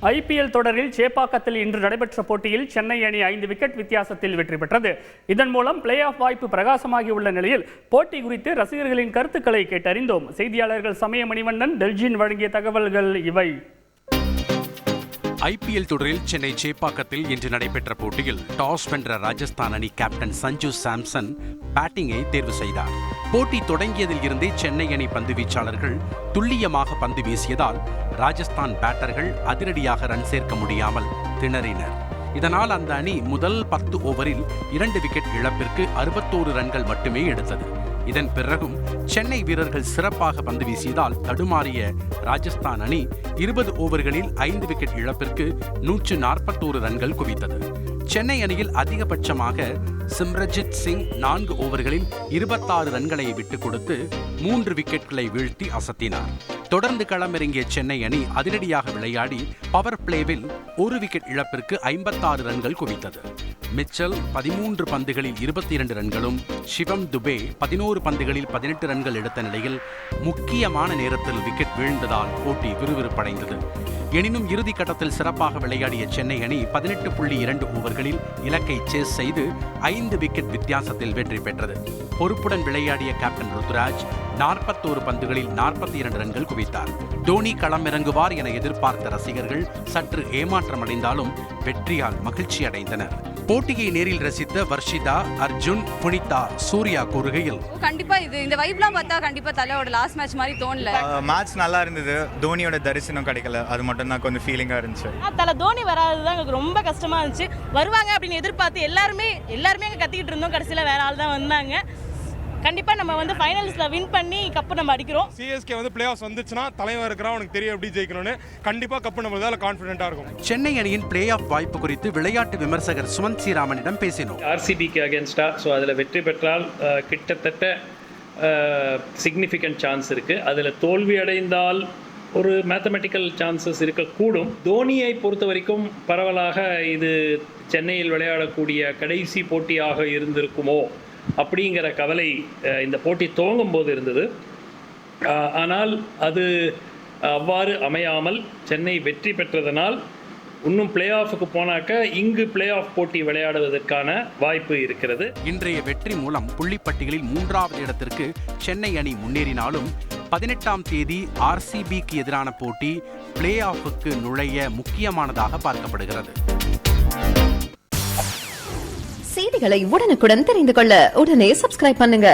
IPL தொடரில் சேப்பாக்கத்தில் இன்று நடைபெற்ற போட்டியில் சென்னை அணி 5 விக்கெட் வித்தியாசத்தில் வெற்றி பெற்றது. இதன் மூலம் பிளே ஆஃப் வாய்ப்பு பிரகாசமாகியுள்ள நிலையில் போட்டி குறித்து ரசிகர்களின் கருத்துக்களை கேட்டறிந்தோம். செய்தியாளர்கள் சமய மணிவண்ணன், டெல்ஜின் வழங்கிய தகவல்கள் இவை. ஐபிஎல் தொடரில் சென்னை சேப்பாக்கத்தில் இன்று நடைபெற்ற போட்டியில் டாஸ் வென்ற ராஜஸ்தான் அணி கேப்டன் சஞ்சு சாம்சன் பேட்டிங்கை தேர்வு செய்தார். போட்டி தொடங்கியதில் இருந்தே சென்னை அணி பந்து வீச்சாளர்கள் துல்லியமாக பந்து வீசியதால் ராஜஸ்தான் பேட்டர்கள் அதிரடியாக ரன் சேர்க்க முடியாமல் திணறினர். இதனால் அந்த அணி முதல் 10 ஓவரில் 2 விக்கெட் இழப்பிற்கு 61 ரன்கள் மட்டுமே எடுத்தது. இதன் பிறகும் சென்னை வீரர்கள் சிறப்பாக பந்து வீசியதால் தடுமாறிய ராஜஸ்தான் அணி 20 ஓவர்களில் 5 விக்கெட் இழப்பிற்கு 141 ரன்கள் குவித்தது. சென்னை அணியில் அதிகபட்சமாக சிம்ரஜித் சிங் 4 ஓவர்களில் 26 ரன்களை விட்டுக் கொடுத்து 3 விக்கெட்களை வீழ்த்தி அசத்தினார். தொடர்ந்து களமிறங்கிய சென்னை அணி அதிரடியாக விளையாடி பவர் பிளேவில் 1 விக்கெட் இழப்பிற்கு 56 ரன்கள் குவித்தது. மிச்சல் 13 பந்துகளில் 22 ரன்களும், சிவம் துபே 11 பந்துகளில் 18 ரன்கள் எடுத்த நிலையில் முக்கியமான நேரத்தில் விக்கெட் வீழ்ந்ததால் போட்டி விறுவிறுப்படைந்தது. எனினும் இறுதி கட்டத்தில் சிறப்பாக விளையாடிய சென்னை அணி 18.2 ஓவர்களில் இலக்கை சேஸ் செய்து 5 விக்கெட் வித்தியாசத்தில் வெற்றி பெற்றது. பொறுப்புடன் விளையாடிய கேப்டன் ருத்ராஜ் 41 பந்துகளில் 42 ரன்கள் குவித்தார். தோனி களமிறங்குவார் என எதிர்பார்த்த ரசிகர்கள் சற்று ஏமாற்றமடைந்தாலும் வெற்றியால் மகிழ்ச்சி அடைந்தனர். போட்டியை நேரில் ரசித்த வர்ஷிதா, அர்ஜுன், புனிதா, சூர்யா கூறுகையில், கண்டிப்பா இந்த வைப்லாம் பார்த்தா கண்டிப்பா தலையோட லாஸ்ட் மேட்ச் மாதிரி தோணல. மேட்ச் நல்லா இருந்தது. தோனியோட தரிசனம் கிடைக்கல, அது மட்டும் தான் கொஞ்சம் ஃபீலிங்கா இருந்துச்சு. தல தோனி வராதது எங்களுக்கு ரொம்ப கஷ்டமா இருந்துச்சு. வருவாங்க அப்படின்னு எதிர்பார்த்து எல்லாருமே அங்க கத்திக்கிட்டு இருந்தோம். கடைசியில வேற ஆள் தான் வந்தாங்க. கண்டிப்பா நம்ம ஃபைனல்ஸ்ல வின் பண்ணி கப்பு நம்ம அடிக்கிறோம். சிஎஸ்கே பிளே ஆஃப்ஸ் வந்துச்சுன்னா தலைவர் இருக்கிறா உனக்கு தெரியும் எப்படி ஜெயிக்கணும்னு. கண்டிப்பா கப்பு நம்மளதால கான்ஃபிடென்ட்டா இருக்கும். சென்னை அணியின் பிளே ஆஃப் வாய்ப்பு குறித்து விளையாட்டு விமர்சகர் சுமந்த் ஸ்ரீராமனிடம் பேசினோம். ஆர்சிபிக்கு அகேன்ஸ்டா, ஸோ அதில் வெற்றி பெற்றால் கிட்டத்தட்ட சிக்னிஃபிகண்ட் சான்ஸ் இருக்குது. அதில் தோல்வி அடைந்தால் ஒரு மேத்தமெட்டிக்கல் சான்சஸ் இருக்கக்கூடும். தோனியை பொறுத்த வரைக்கும் பரவலாக இது சென்னையில் விளையாடக்கூடிய கடைசி போட்டியாக இருந்திருக்குமோ அப்படிங்கிற கவலை இந்த போட்டி துவங்கும் போது இருந்தது. ஆனால் அது அவ்வாறு அமையாமல் சென்னை வெற்றி பெற்றதனால் இன்னும் பிளே ஆஃபுக்கு போனாக்க இங்கு பிளே ஆஃப் போட்டி விளையாடுவதற்கான வாய்ப்பு இருக்கிறது. இன்றைய வெற்றி மூலம் புள்ளிப்பட்டியலில் 3வது இடத்திற்கு சென்னை அணி முன்னேறினாலும் 18ஆம் தேதி ஆர்சிபிக்கு எதிரான போட்டி பிளே ஆஃபுக்கு நுழைய முக்கியமானதாக பார்க்கப்படுகிறது. செய்திகளை உடனுக்குடன் தெரிந்து கொள்ள உடனே சப்ஸ்கிரைப் பண்ணுங்க.